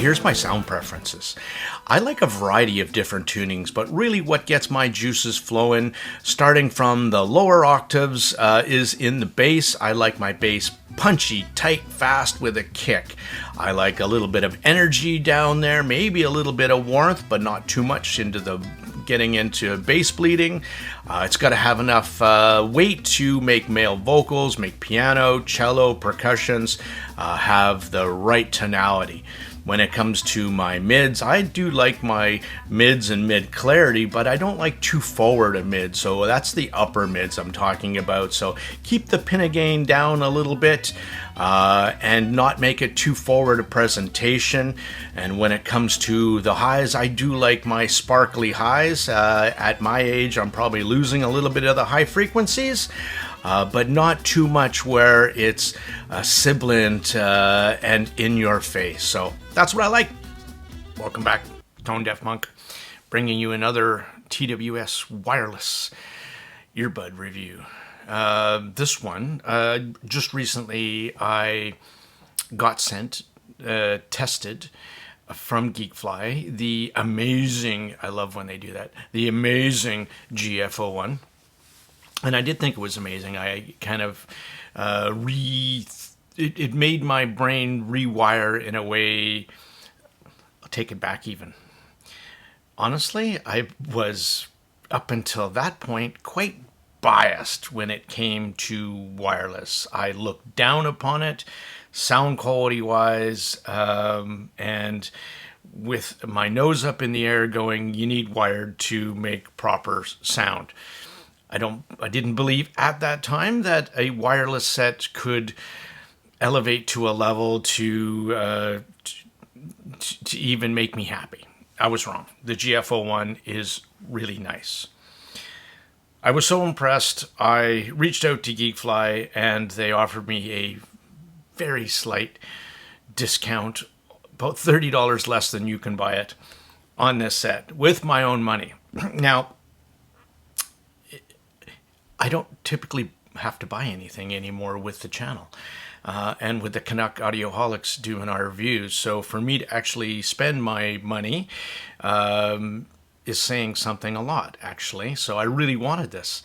here's my sound preferences. I like a variety of different tunings, but really what gets my juices flowing, starting from the lower octaves, is in the bass. I like my bass punchy, tight, fast with a kick. I like a little bit of energy down there, maybe a little bit of warmth, but not too much getting into bass bleeding. It's got to have enough weight to make male vocals, make piano, cello, percussions, have the right tonality. When it comes to my mids, I do like my mids and mid clarity, but I don't like too forward a mid, so that's the upper mids I'm talking about. So keep the pinna gain down a little bit and not make it too forward a presentation. And when it comes to the highs, I do like my sparkly highs. At my age, I'm probably losing a little bit of the high frequencies. But not too much where it's sibilant and in your face. So that's what I like. Welcome back, Tone Deaf Monk, bringing you another TWS wireless earbud review. This one, just recently I got sent, tested from GEEKFLY, the amazing, I love when they do that, the amazing GFO I. And I did think it was amazing. I kind of it made my brain rewire in a way. I'll take it back even. Honestly, I was, up until that point, quite biased when it came to wireless. I looked down upon it, sound quality-wise, and with my nose up in the air going, you need wired to make proper sound. I didn't believe at that time that a wireless set could elevate to a level to even make me happy. I was wrong. The GFO I is really nice. I was so impressed, I reached out to GEEKFLY and they offered me a very slight discount, about $30 less than you can buy it, on this set with my own money. Now, I don't typically have to buy anything anymore with the channel and with the Canuck Audioholics doing our reviews. So for me to actually spend my money is saying something a lot, actually. So I really wanted this.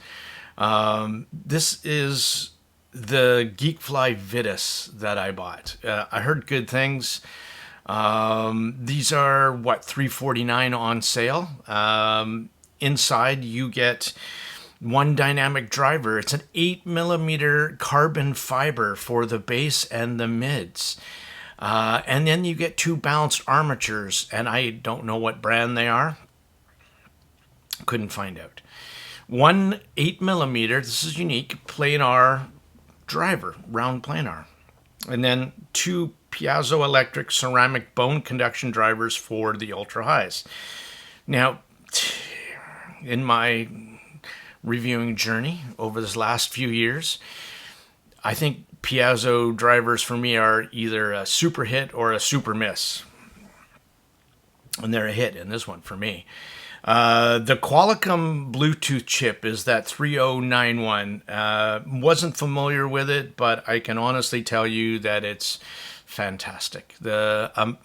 This is the GEEKFLY Vitas that I bought. I heard good things. These are, $349 on sale. Inside you get one dynamic driver. It's an 8mm carbon fiber for the bass and the mids. And then you get two balanced armatures, and I don't know what brand they are. Couldn't find out. One 8mm, this is unique, planar driver, round planar. And then two piezoelectric ceramic bone conduction drivers for the ultra highs. Now, in my reviewing journey over this last few years, I think piezo drivers for me are either a super hit or a super miss. And they're a hit in this one for me. The Qualcomm Bluetooth chip is that 3091. Wasn't familiar with it, but I can honestly tell you that it's fantastic. The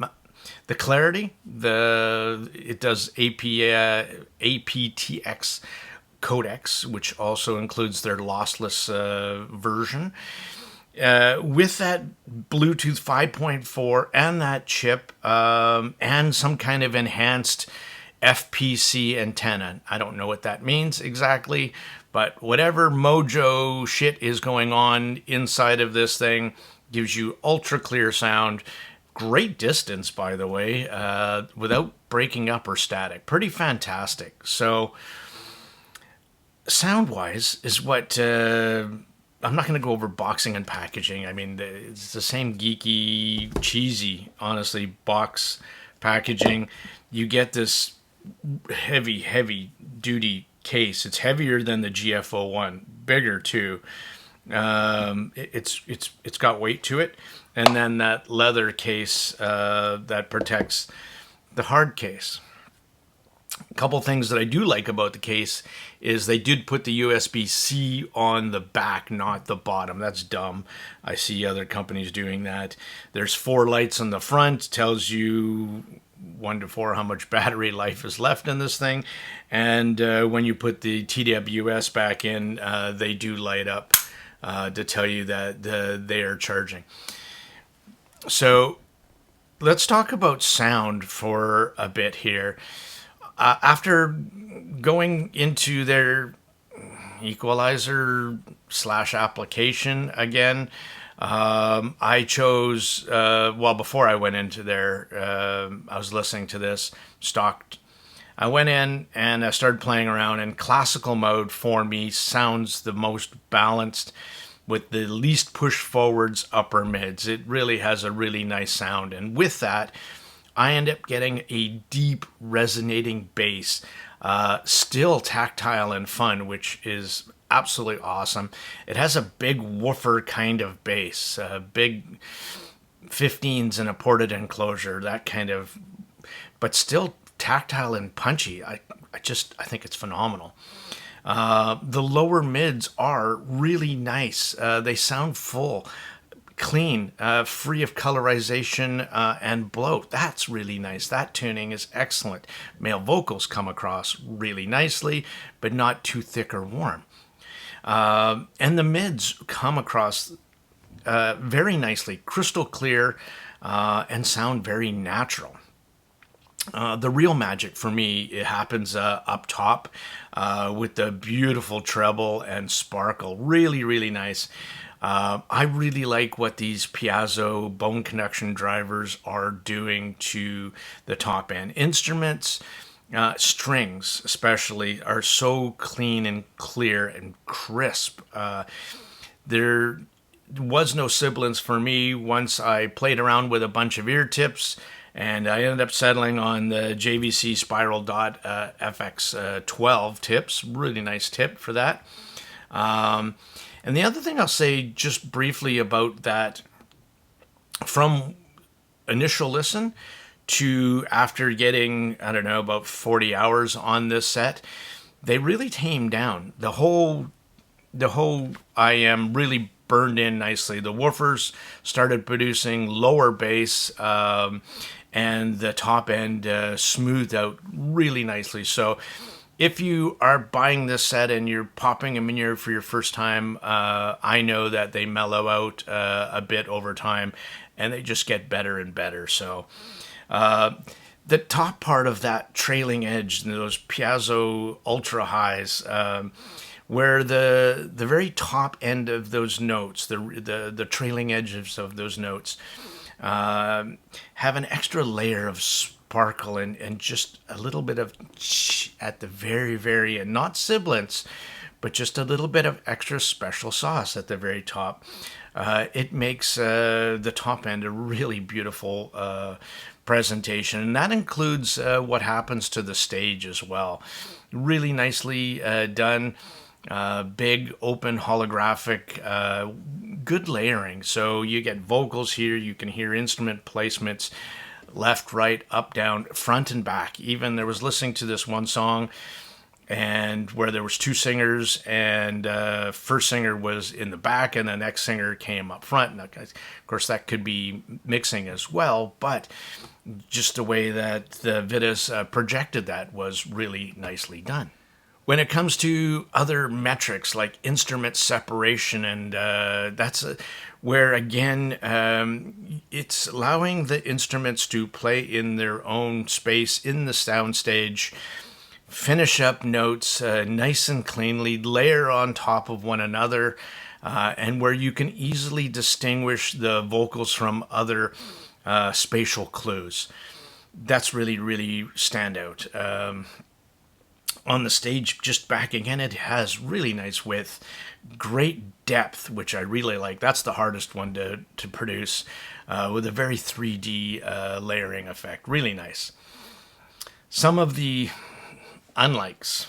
clarity, it does aptX codecs, which also includes their lossless version. With that Bluetooth 5.4 and that chip and some kind of enhanced FPC antenna. I don't know what that means exactly, but whatever mojo shit is going on inside of this thing gives you ultra clear sound. Great distance, by the way, without breaking up or static. Pretty fantastic. So sound-wise is what... I'm not going to go over boxing and packaging. I mean, it's the same geeky, cheesy, honestly, box packaging. You get this heavy duty case. It's heavier than the GFO I, bigger too. It's got weight to it, and then that leather case that protects the hard case. A couple things that I do like about the case is they did put the USB-C on the back, not the bottom. That's dumb. I see other companies doing that. There's 4 lights on the front, tells you 1 to 4 how much battery life is left in this thing. And when you put the TWS back in, they do light up to tell you that they are charging. So let's talk about sound for a bit here. After going into their equalizer / application again, I chose, before I went into there, I was listening to this stocked. I went in and I started playing around, and classical mode for me sounds the most balanced with the least push forwards upper mids. It really has a really nice sound. And with that, I end up getting a deep resonating bass, still tactile and fun, which is absolutely awesome. It has a big woofer kind of bass, big 15s in a ported enclosure, that kind of, but still tactile and punchy. I think it's phenomenal. The lower mids are really nice. They sound full, clean, free of colorization and bloat. That's really nice. That tuning is excellent. Male vocals come across really nicely, but not too thick or warm. And the mids come across very nicely, crystal clear, and sound very natural. The real magic for me, it happens up top with the beautiful treble and sparkle. Really, really nice. I really like what these piezo bone conduction drivers are doing to the top end. Instruments, strings especially, are so clean and clear and crisp. There was no sibilance for me once I played around with a bunch of ear tips, and I ended up settling on the JVC Spiral Dot FX12 tips. Really nice tip for that. And the other thing I'll say just briefly about that, from initial listen to after getting, I don't know, about 40 hours on this set, they really tamed down. The whole I am really burned in nicely. The woofers started producing lower bass, and the top end smoothed out really nicely. So if you are buying this set and you're popping them in here for your first time, I know that they mellow out a bit over time, and they just get better and better. So the top part of that trailing edge, those piezo ultra highs, where the very top end of those notes, the trailing edges of those notes, have an extra layer of sparkle and just a little bit of at the very, very end. Not sibilance, but just a little bit of extra special sauce at the very top. It makes the top end a really beautiful presentation, and that includes what happens to the stage as well. Really nicely done. Big open holographic, good layering. So you get vocals here, you can hear instrument placements left, right, up, down, front and back. Even there was listening to this one song and where there was 2 singers, and first singer was in the back and the next singer came up front. And of course that could be mixing as well, but just the way that the Vitas projected that was really nicely done. When it comes to other metrics like instrument separation, and that's where, again, it's allowing the instruments to play in their own space in the soundstage, finish up notes nice and cleanly, layer on top of one another, and where you can easily distinguish the vocals from other spatial clues. That's really, really standout. On the stage, just backing in, it has really nice width, great depth, which I really like. That's the hardest one to produce, with a very 3D layering effect. Really nice. Some of the unlikes.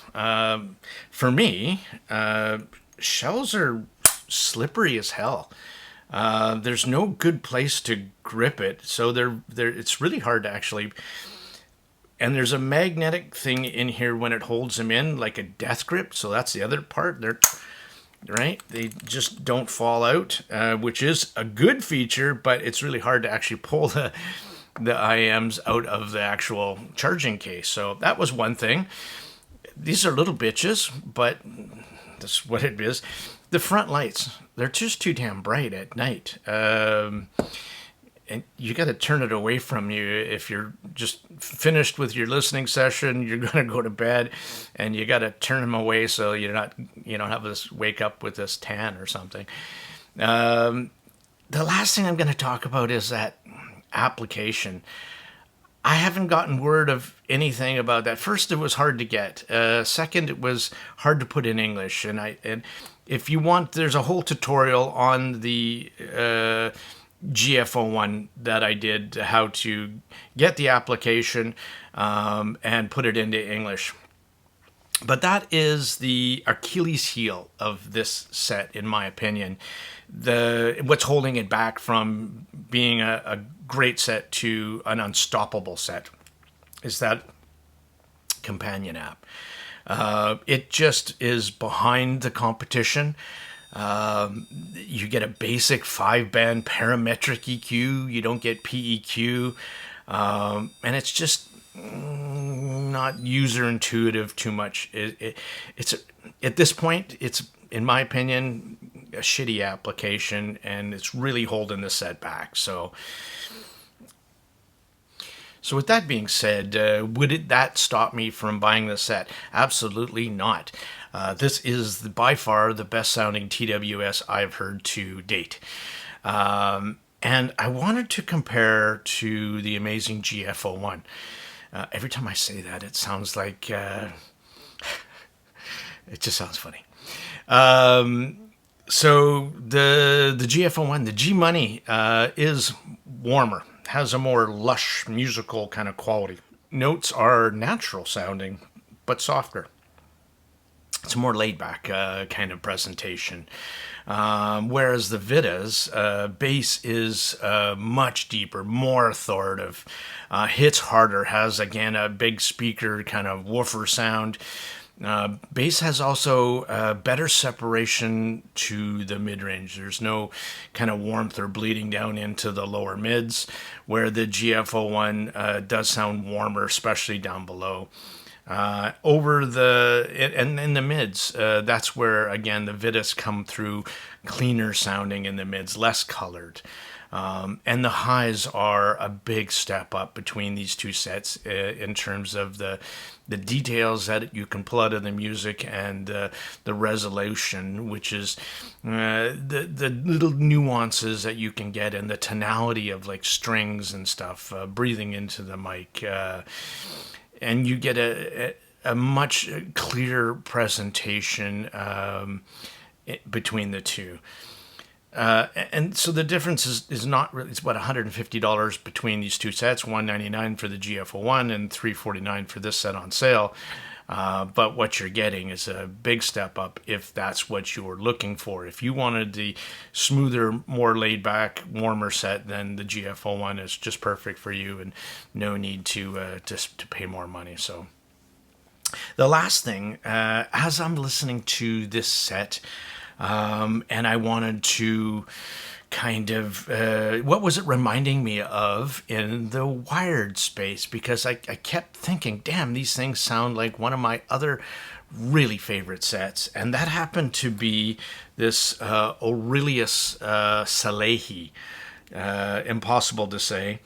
For me, shells are slippery as hell. There's no good place to grip it, so it's really hard to actually And there's a magnetic thing in here when it holds them in, like a death grip. So that's the other part. They're right. They just don't fall out, which is a good feature, but it's really hard to actually pull the IMs out of the actual charging case. So that was one thing. These are little bitches, but that's what it is. The front lights, they're just too damn bright at night. And you got to turn it away from you if you're just finished with your listening session. You're going to go to bed, and you got to turn them away so you don't have this wake up with this tan or something. The last thing I'm going to talk about is that application. I haven't gotten word of anything about that. First, it was hard to get. Second, it was hard to put in English. And if you want, there's a whole tutorial on the GFO1 that I did, how to get the application and put it into English. But that is the Achilles heel of this set, in my opinion. What's holding it back from being a great set to an unstoppable set is that companion app. It just is behind the competition. You get a basic 5-band parametric EQ. You don't get PEQ. And it's just not user intuitive too much. It's at this point, it's, in my opinion, a shitty application, and it's really holding the set back. So with that being said, would that stop me from buying the set? Absolutely not. This is by far the best sounding TWS I've heard to date. And I wanted to compare to the amazing GFO1. Every time I say that, it sounds like... it just sounds funny. So the GFO1, the G Money, is warmer, has a more lush musical kind of quality. Notes are natural sounding, but softer. It's a more laid back kind of presentation. Whereas the Vitas bass is much deeper, more authoritative, hits harder, has again a big speaker kind of woofer sound. Bass has also better separation to the mid-range. There's no kind of warmth or bleeding down into the lower mids, where the GFO1 does sound warmer, especially down below. Over the and in the mids, that's where again the Vitas come through cleaner sounding in the mids, less colored. And the highs are a big step up between these two sets in terms of the details that you can pull out of the music and the resolution, which is the little nuances that you can get, and the tonality of like strings and stuff breathing into the mic. And you get a much clearer presentation between the two. And so the difference is not really, it's about $150 between these two sets, $199 for the GFO1 and $349 for this set on sale. But what you're getting is a big step up if that's what you're looking for. If you wanted the smoother, more laid back, warmer set, then the GFO1 is just perfect for you, and no need to pay more money. So the last thing, as I'm listening to this set, and I wanted to kind of, what was it reminding me of in the wired space? Because I kept thinking, damn, these things sound like one of my other really favorite sets. And that happened to be this Oriolus Szalayi, impossible to say.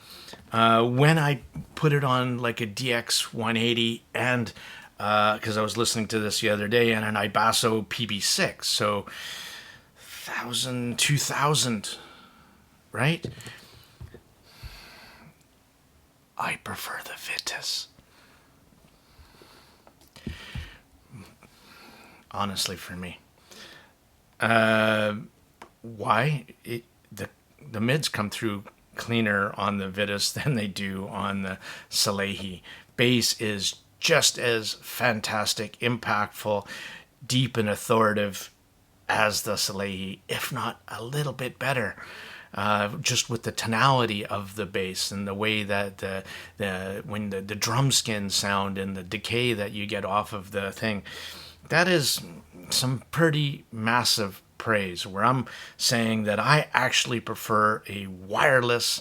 When I put it on like a DX 180 and because I was listening to this the other day, and an Ibasso PB6, so 1,000, 2,000, right? I prefer the Vitas. Honestly, for me. Why? The mids come through cleaner on the Vitas than they do on the Szalayi. Bass is just as fantastic, impactful, deep and authoritative as the Szalayi, if not a little bit better. just with the tonality of the bass and the way that when the drum skin sound and the decay that you get off of the thing, that is some pretty massive praise, where I'm saying that I actually prefer a wireless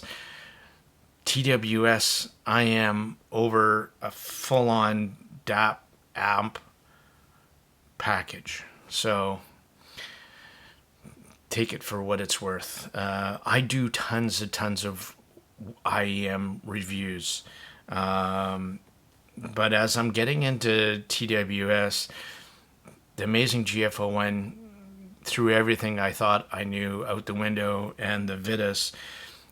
TWS I over a full-on DAP amp package. So take it for what it's worth. I do tons of IEM reviews. But as I'm getting into TWS, the amazing GFO1 threw everything I thought I knew out the window, and the Vitas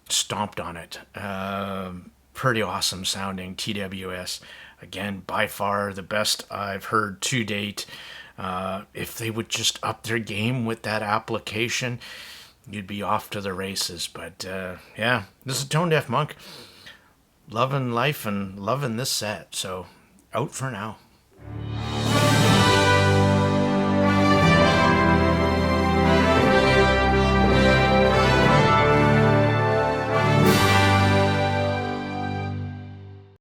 stomped on it. Pretty awesome sounding TWS. Again, by far the best I've heard to date. If they would just up their game with that application, you'd be off to the races. But yeah, this is Tone Deaf Monk. Loving life and loving this set. So out for now.